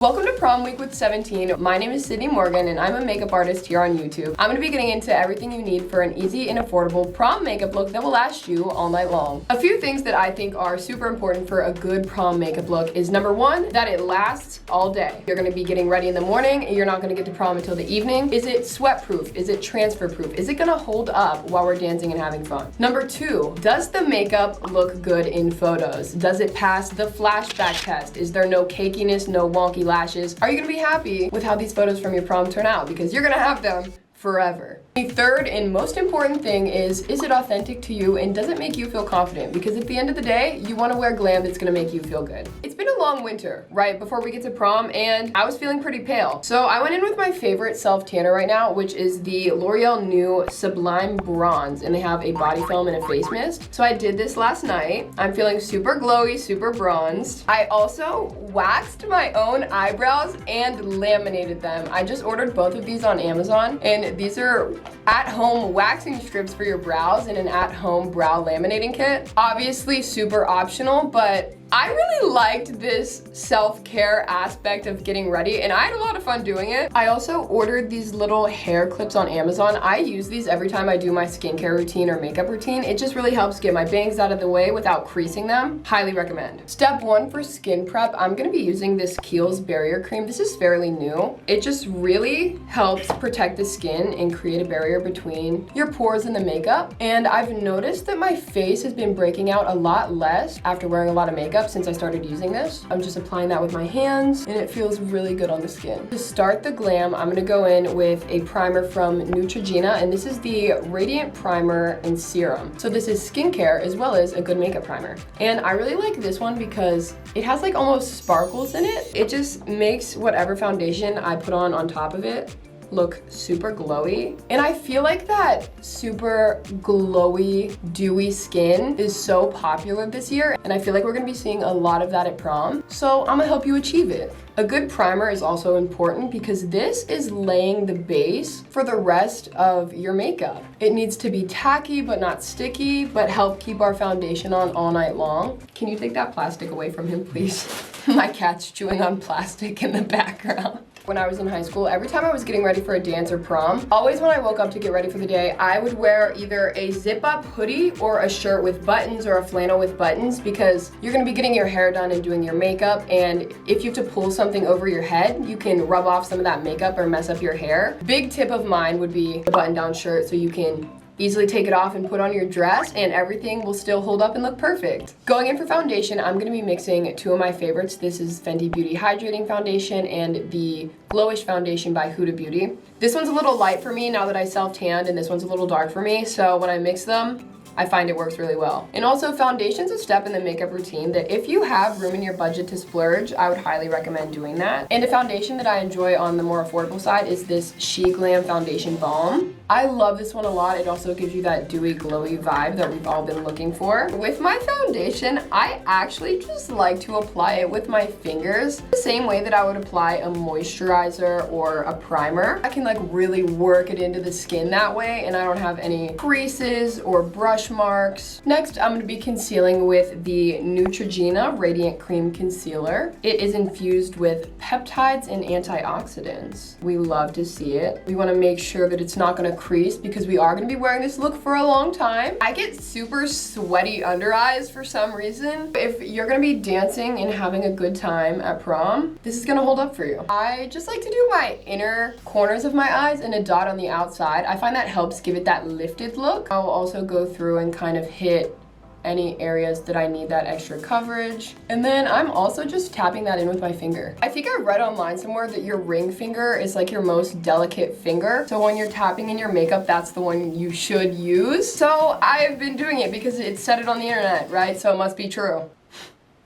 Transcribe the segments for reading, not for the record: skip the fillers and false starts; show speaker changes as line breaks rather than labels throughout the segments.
Welcome to Prom Week with 17. My name is Sydney Morgan and I'm a makeup artist here on YouTube. I'm going to be getting into everything you need for an easy and affordable prom makeup look that will last you all night long. A few things that I think are super important for a good prom makeup look is number one, that it lasts all day. You're going to be getting ready in the morning and you're not going to get to prom until the evening. Is it sweat proof? Is it transfer proof? Is it going to hold up while we're dancing and having fun? Number two, does the makeup look good in photos? Does it pass the flashback test? Is there no cakiness, no wonky lashes? Are you gonna be happy with how these photos from your prom turn out? Because you're gonna have them forever. The third and most important thing is it authentic to you and does it make you feel confident? Because at the end of the day, you wanna wear glam that's gonna make you feel good. It's been a long winter, right, before we get to prom, and I was feeling pretty pale. So I went in with my favorite self-tanner right now, which is the L'Oreal new Sublime Bronze, and they have a body film and a face mist. So I did this last night. I'm feeling super glowy, super bronzed. I also waxed my own eyebrows and laminated them. I just ordered both of these on Amazon, and these are at-home waxing strips for your brows and an at-home brow laminating kit. Obviously super optional, but I really liked this self-care aspect of getting ready and I had a lot of fun doing it. I also ordered these little hair clips on Amazon. I use these every time I do my skincare routine or makeup routine. It just really helps get my bangs out of the way without creasing them. Highly recommend. Step one for skin prep, I'm gonna be using this Kiehl's barrier cream. This is fairly new. It just really helps protect the skin and create a barrier between your pores and the makeup. And I've noticed that my face has been breaking out a lot less after wearing a lot of makeup since I started using this. I'm just applying that with my hands and it feels really good on the skin. To start the glam, I'm gonna go in with a primer from Neutrogena, and this is the Radiant Primer and Serum. So this is skincare as well as a good makeup primer. And I really like this one because it has like almost sparkles in it. It just makes whatever foundation I put on top of it look super glowy. And I feel like that super glowy, dewy skin is so popular this year, and I feel like we're gonna be seeing a lot of that at prom. So I'm gonna help you achieve it. A good primer is also important because this is laying the base for the rest of your makeup. It needs to be tacky but not sticky, but help keep our foundation on all night long. Can you take that plastic away from him, please? My cat's chewing on plastic in the background. When I was in high school, every time I was getting ready for a dance or prom, always when I woke up to get ready for the day, I would wear either a zip-up hoodie or a shirt with buttons or a flannel with buttons, because you're gonna be getting your hair done and doing your makeup, and if you have to pull something over your head, you can rub off some of that makeup or mess up your hair. Big tip of mine would be the button-down shirt, so you can easily take it off and put on your dress and everything will still hold up and look perfect. Going in for foundation, I'm gonna be mixing two of my favorites. This is Fenty Beauty Hydrating Foundation and the GloWish Foundation by Huda Beauty. This one's a little light for me now that I self-tanned, and this one's a little dark for me, so when I mix them, I find it works really well. And also, foundation's a step in the makeup routine that if you have room in your budget to splurge, I would highly recommend doing that. And a foundation that I enjoy on the more affordable side is this SHEGLAM Foundation Balm. I love this one a lot. It also gives you that dewy, glowy vibe that we've all been looking for. With my foundation, I actually just like to apply it with my fingers, the same way that I would apply a moisturizer or a primer. I can like really work it into the skin that way, and I don't have any creases or brush marks. Next, I'm going to be concealing with the Neutrogena Radiant Cream Concealer. It is infused with peptides and antioxidants. We love to see it. We want to make sure that it's not going to crease because we are going to be wearing this look for a long time. I get super sweaty under eyes for some reason. If you're going to be dancing and having a good time at prom, this is going to hold up for you. I just like to do my inner corners of my eyes and a dot on the outside. I find that helps give it that lifted look. I'll also go through and kind of hit any areas that I need that extra coverage. And then I'm also just tapping that in with my finger. I think I read online somewhere that your ring finger is like your most delicate finger. So when you're tapping in your makeup, that's the one you should use. So I've been doing it because it said it on the internet, right? So it must be true.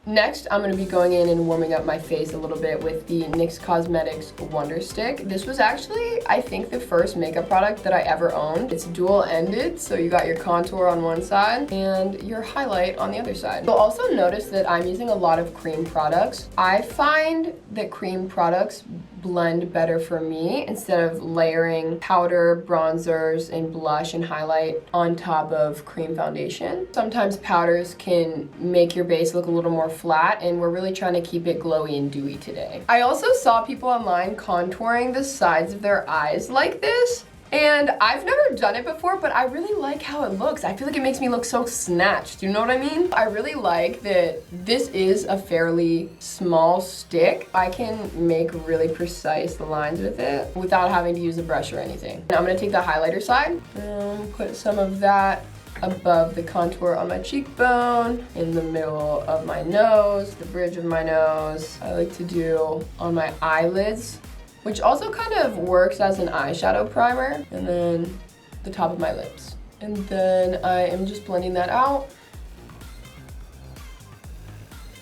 Next, I'm going to be going in and warming up my face a little bit with the NYX Cosmetics Wonder Stick. This was actually, I think, the first makeup product that I ever owned. It's dual-ended, so you got your contour on one side and your highlight on the other side. You'll also notice that I'm using a lot of cream products. I find that cream products blend better for me instead of layering powder, bronzers, and blush and highlight on top of cream foundation. Sometimes powders can make your base look a little more flat, and we're really trying to keep it glowy and dewy today. I also saw people online contouring the sides of their eyes like this. And I've never done it before, but I really like how it looks. I feel like it makes me look so snatched, you know what I mean? I really like that this is a fairly small stick. I can make really precise lines with it without having to use a brush or anything. And I'm gonna take the highlighter side and put some of that above the contour on my cheekbone, in the middle of my nose, the bridge of my nose. I like to do on my eyelids, which also kind of works as an eyeshadow primer, and then the top of my lips. And then I am just blending that out.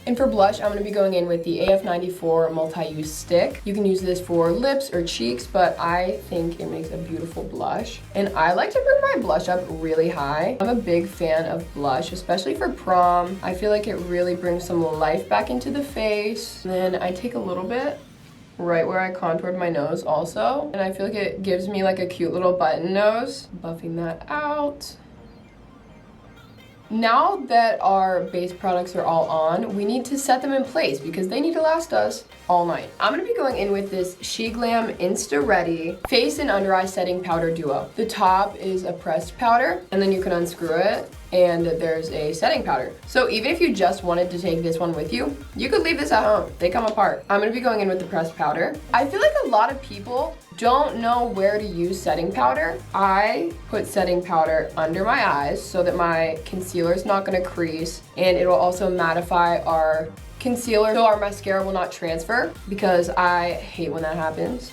And for blush, I'm gonna be going in with the AF94 multi-use stick. You can use this for lips or cheeks, but I think it makes a beautiful blush. And I like to bring my blush up really high. I'm a big fan of blush, especially for prom. I feel like it really brings some life back into the face. And then I take a little bit right where I contoured my nose also. And I feel like it gives me like a cute little button nose. Buffing that out. Now that our base products are all on, we need to set them in place because they need to last us all night. I'm gonna be going in with this SHEGLAM Insta-Ready Face and Under Eye Setting Powder Duo. The top is a pressed powder, and then you can unscrew it, and there's a setting powder. So even if you just wanted to take this one with you, you could leave this at home. They come apart. I'm gonna be going in with the pressed powder. I feel like a lot of people don't know where to use setting powder. I put setting powder under my eyes so that my concealer is not gonna crease, and it will also mattify our concealer so our mascara will not transfer, because I hate when that happens.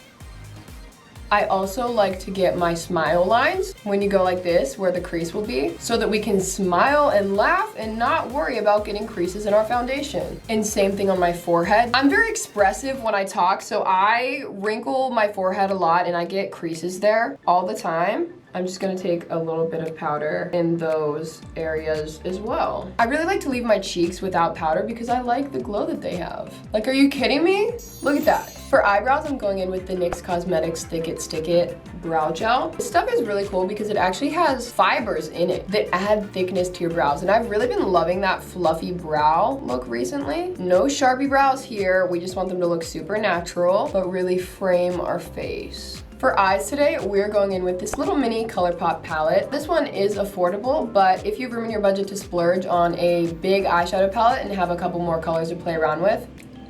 I also like to get my smile lines when you go like this, where the crease will be, so that we can smile and laugh and not worry about getting creases in our foundation. And same thing on my forehead. I'm very expressive when I talk, so I wrinkle my forehead a lot and I get creases there all the time. I'm just gonna take a little bit of powder in those areas as well. I really like to leave my cheeks without powder because I like the glow that they have. Like, are you kidding me? Look at that. For eyebrows, I'm going in with the NYX Cosmetics Thick It Stick It Brow Gel. This stuff is really cool because it actually has fibers in it that add thickness to your brows. And I've really been loving that fluffy brow look recently. No Sharpie brows here. We just want them to look super natural, but really frame our face. For eyes today, we're going in with this little mini ColourPop palette. This one is affordable, but if you have room in your budget to splurge on a big eyeshadow palette and have a couple more colors to play around with,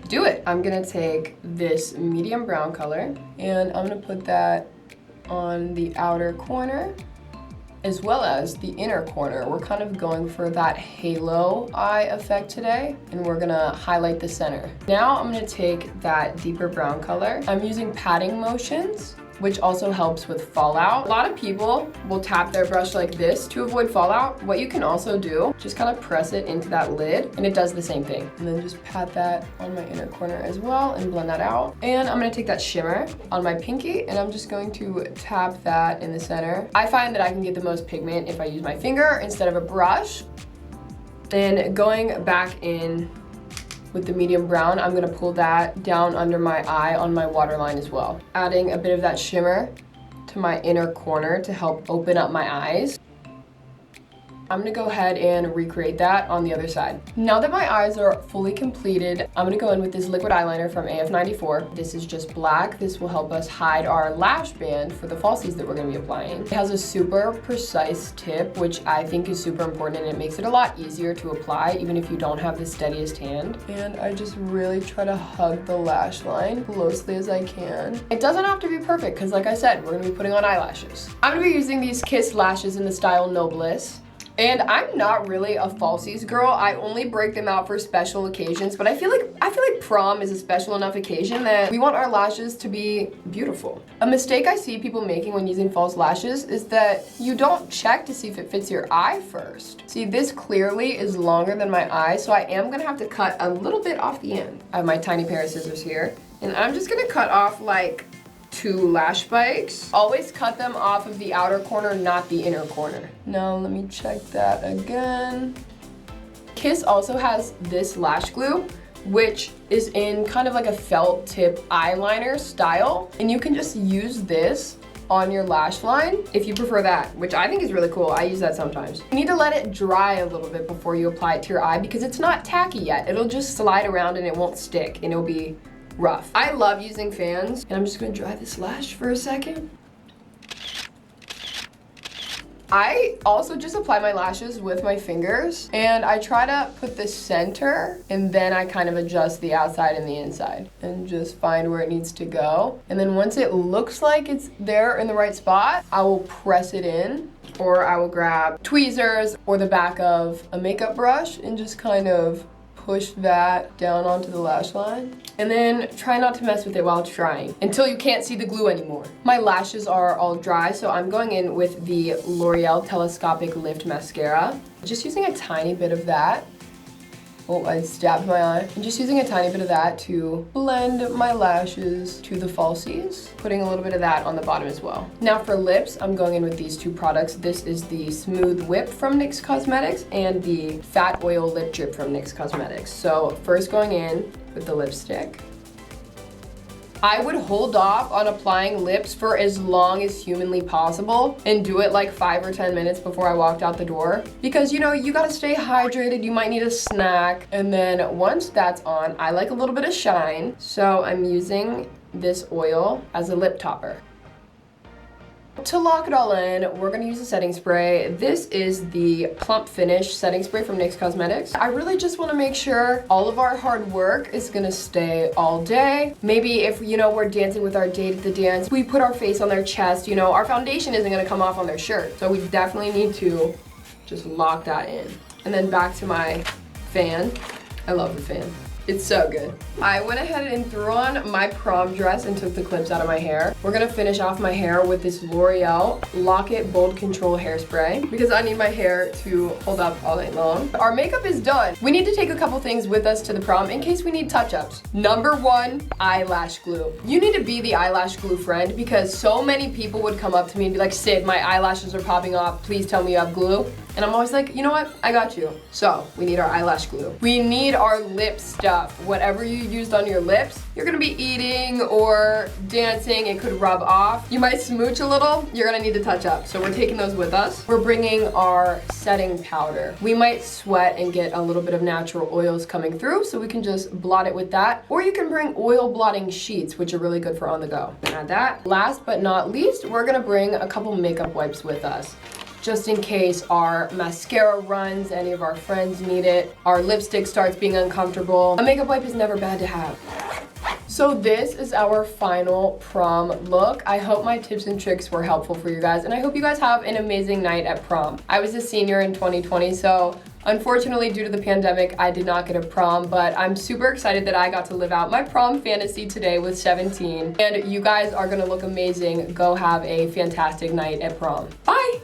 do it. I'm gonna take this medium brown color and I'm gonna put that on the outer corner as well as the inner corner. We're kind of going for that halo eye effect today, and we're gonna highlight the center. Now I'm gonna take that deeper brown color. I'm using patting motions, which also helps with fallout. A lot of people will tap their brush like this to avoid fallout. What you can also do, just kind of press it into that lid and it does the same thing. And then just pat that on my inner corner as well and blend that out. And I'm gonna take that shimmer on my pinky and I'm just going to tap that in the center. I find that I can get the most pigment if I use my finger instead of a brush. Then going back in with the medium brown, I'm gonna pull that down under my eye on my waterline as well. Adding a bit of that shimmer to my inner corner to help open up my eyes. I'm gonna go ahead and recreate that on the other side. Now that my eyes are fully completed, I'm gonna go in with this liquid eyeliner from AF94. This is just black. This will help us hide our lash band for the falsies that we're gonna be applying. It has a super precise tip, which I think is super important, and it makes it a lot easier to apply, even if you don't have the steadiest hand. And I just really try to hug the lash line closely as I can. It doesn't have to be perfect, because like I said, we're gonna be putting on eyelashes. I'm gonna be using these Kiss lashes in the style Noblese. And I'm not really a falsies girl. I only break them out for special occasions, but I feel like prom is a special enough occasion that we want our lashes to be beautiful. A mistake I see people making when using false lashes is that you don't check to see if it fits your eye first. See, this clearly is longer than my eye, so I am gonna have to cut a little bit off the end. I have my tiny pair of scissors here, and I'm just gonna cut off like 2 lash spikes. Always cut them off of the outer corner, not the inner corner. Now let me check that again. Kiss also has this lash glue, which is in kind of like a felt tip eyeliner style. And you can just use this on your lash line if you prefer that, which I think is really cool. I use that sometimes. You need to let it dry a little bit before you apply it to your eye because it's not tacky yet. It'll just slide around and it won't stick and it'll be rough. I love using fans, and I'm just gonna dry this lash for a second. I also just apply my lashes with my fingers, and I try to put the center, and then I kind of adjust the outside and the inside, and just find where it needs to go. And then once it looks like it's there in the right spot, I will press it in, or I will grab tweezers or the back of a makeup brush and just kind of push that down onto the lash line. And then try not to mess with it while it's drying until you can't see the glue anymore. My lashes are all dry, so I'm going in with the L'Oreal Telescopic Lift Mascara. Just using a tiny bit of that. Oh, I stabbed my eye. I'm just using a tiny bit of that to blend my lashes to the falsies. Putting a little bit of that on the bottom as well. Now for lips, I'm going in with these two products. This is the Smooth Whip from NYX Cosmetics and the Fat Oil Lip Drip from NYX Cosmetics. So first going in with the lipstick. I would hold off on applying lips for as long as humanly possible and do it like 5 or 10 minutes before I walked out the door. Because you know, you gotta stay hydrated, you might need a snack. And then once that's on, I like a little bit of shine. So I'm using this oil as a lip topper. To lock it all in, we're gonna use a setting spray. This is the Plump Finish setting spray from NYX Cosmetics. I really just wanna make sure all of our hard work is gonna stay all day. Maybe if, you know, we're dancing with our date at the dance, we put our face on their chest, you know, our foundation isn't gonna come off on their shirt. So we definitely need to just lock that in. And then back to my fan. I love the fan. It's so good. I went ahead and threw on my prom dress and took the clips out of my hair. We're gonna finish off my hair with this L'Oreal Lock It Bold Control Hairspray because I need my hair to hold up all night long. Our makeup is done. We need to take a couple things with us to the prom in case we need touch-ups. Number one, eyelash glue. You need to be the eyelash glue friend because so many people would come up to me and be like, Sid, my eyelashes are popping off. Please tell me you have glue. And I'm always like, you know what? I got you. So we need our eyelash glue. We need our lip stuff. Whatever you used on your lips, you're gonna be eating or dancing, it could rub off. You might smooch a little, you're gonna need to touch up. So we're taking those with us. We're bringing our setting powder. We might sweat and get a little bit of natural oils coming through, so we can just blot it with that. Or you can bring oil blotting sheets, which are really good for on the go. Add that. Last but not least, we're gonna bring a couple makeup wipes with us, just in case our mascara runs, any of our friends need it, our lipstick starts being uncomfortable. A makeup wipe is never bad to have. So this is our final prom look. I hope my tips and tricks were helpful for you guys, and I hope you guys have an amazing night at prom. I was a senior in 2020, so unfortunately, due to the pandemic, I did not get a prom, but I'm super excited that I got to live out my prom fantasy today with 17. And you guys are gonna look amazing. Go have a fantastic night at prom. Bye!